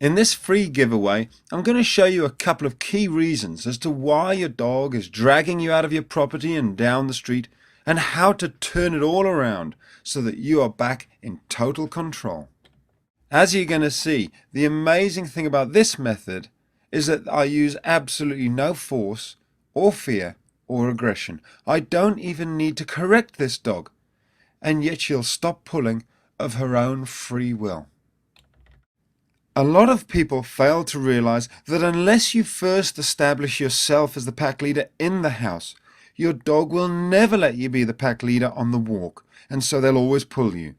In this free giveaway, I'm going to show you a couple of key reasons as to why your dog is dragging you out of your property and down the street, and how to turn it all around so that you are back in total control. As you're going to see, the amazing thing about this method is that I use absolutely no force or fear or aggression. I don't even need to correct this dog, and yet she'll stop pulling of her own free will. A lot of people fail to realize that unless you first establish yourself as the pack leader in the house, your dog will never let you be the pack leader on the walk, and so they'll always pull you.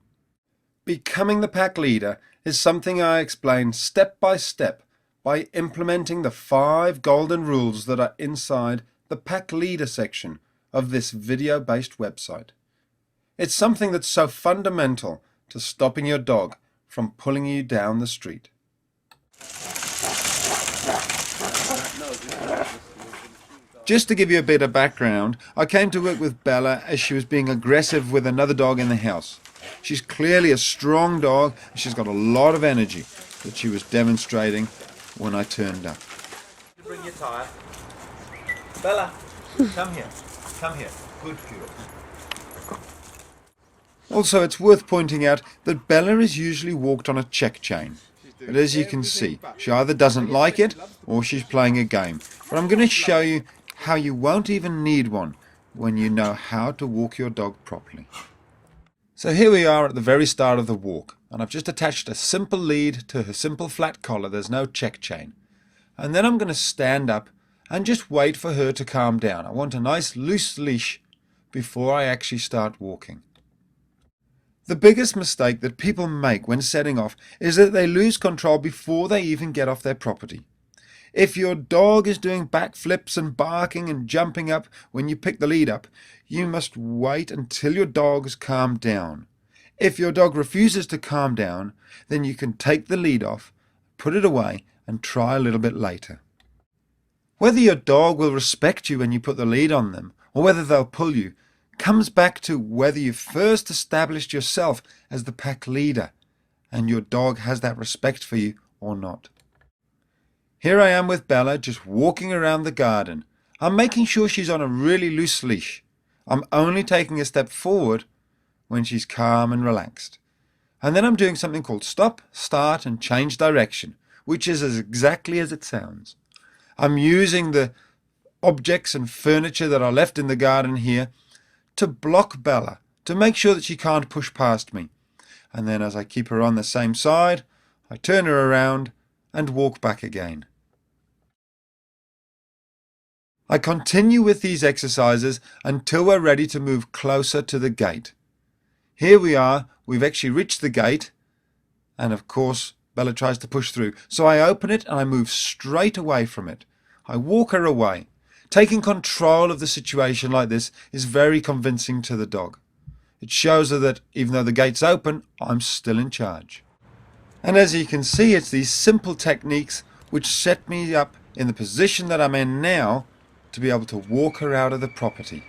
Becoming the pack leader is something I explain step by step by implementing the 5 golden rules that are inside the pack leader section of this video-based website. It's something that's so fundamental to stopping your dog from pulling you down the street. Just to give you a bit of background, I came to work with Bella as she was being aggressive with another dog in the house. She's clearly a strong dog and she's got a lot of energy that she was demonstrating when I turned up. Bring your tire. Bella, come here. Come here. Good girl. Also, it's worth pointing out that Bella is usually walked on a check chain. But as you can see, she either doesn't like it or she's playing a game. But I'm going to show you how you won't even need one when you know how to walk your dog properly. So here we are at the very start of the walk, and I've just attached a simple lead to her simple flat collar. There's no check chain. And then I'm going to stand up and just wait for her to calm down. I want a nice loose leash before I actually start walking. The biggest mistake that people make when setting off is that they lose control before they even get off their property. If your dog is doing backflips and barking and jumping up when you pick the lead up, you must wait until your dog has calmed down. If your dog refuses to calm down, then you can take the lead off, put it away, and try a little bit later. Whether your dog will respect you when you put the lead on them, or whether they'll pull you, comes back to whether you first established yourself as the pack leader and your dog has that respect for you or not. Here I am with Bella just walking around the garden. I'm making sure she's on a really loose leash. I'm only taking a step forward when she's calm and relaxed. And then I'm doing something called stop, start and change direction, which is as exactly as it sounds. I'm using the objects and furniture that are left in the garden here to block Bella, to make sure that she can't push past me. And then as I keep her on the same side, I turn her around and walk back again. I continue with these exercises until we're ready to move closer to the gate. Here we are, we've actually reached the gate, and of course Bella tries to push through. So I open it and I move straight away from it. I walk her away. Taking control of the situation like this is very convincing to the dog. It shows her that even though the gate's open, I'm still in charge. And as you can see, it's these simple techniques which set me up in the position that I'm in now to be able to walk her out of the property.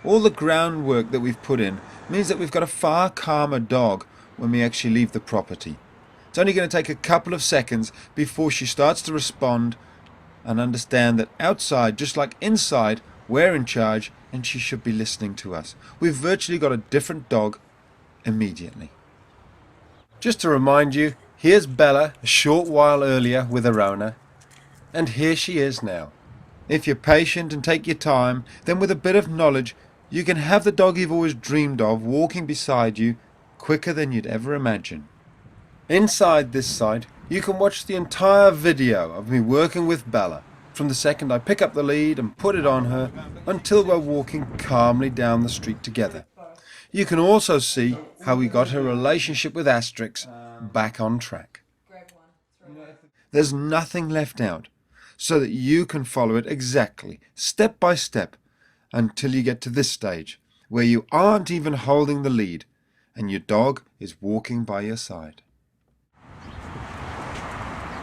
All the groundwork that we've put in means that we've got a far calmer dog when we actually leave the property. It's only going to take a couple of seconds before she starts to respond and understand that outside, just like inside, we're in charge and she should be listening to us. We've virtually got a different dog immediately. Just to remind you, here's Bella a short while earlier with her owner, and here she is now. If you're patient and take your time, then with a bit of knowledge, you can have the dog you've always dreamed of walking beside you quicker than you'd ever imagine. Inside this site, you can watch the entire video of me working with Bella, from the second I pick up the lead and put it on her until we're walking calmly down the street together. You can also see how we got her relationship with Asterix back on track. There's nothing left out, so that you can follow it exactly, step by step, until you get to this stage, where you aren't even holding the lead, and your dog is walking by your side.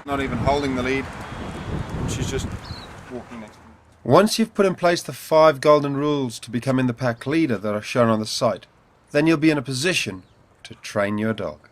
Not even holding the lead, she's just walking next to me. Once you've put in place the 5 golden rules to becoming the pack leader that are shown on the site, then you'll be in a position to train your dog.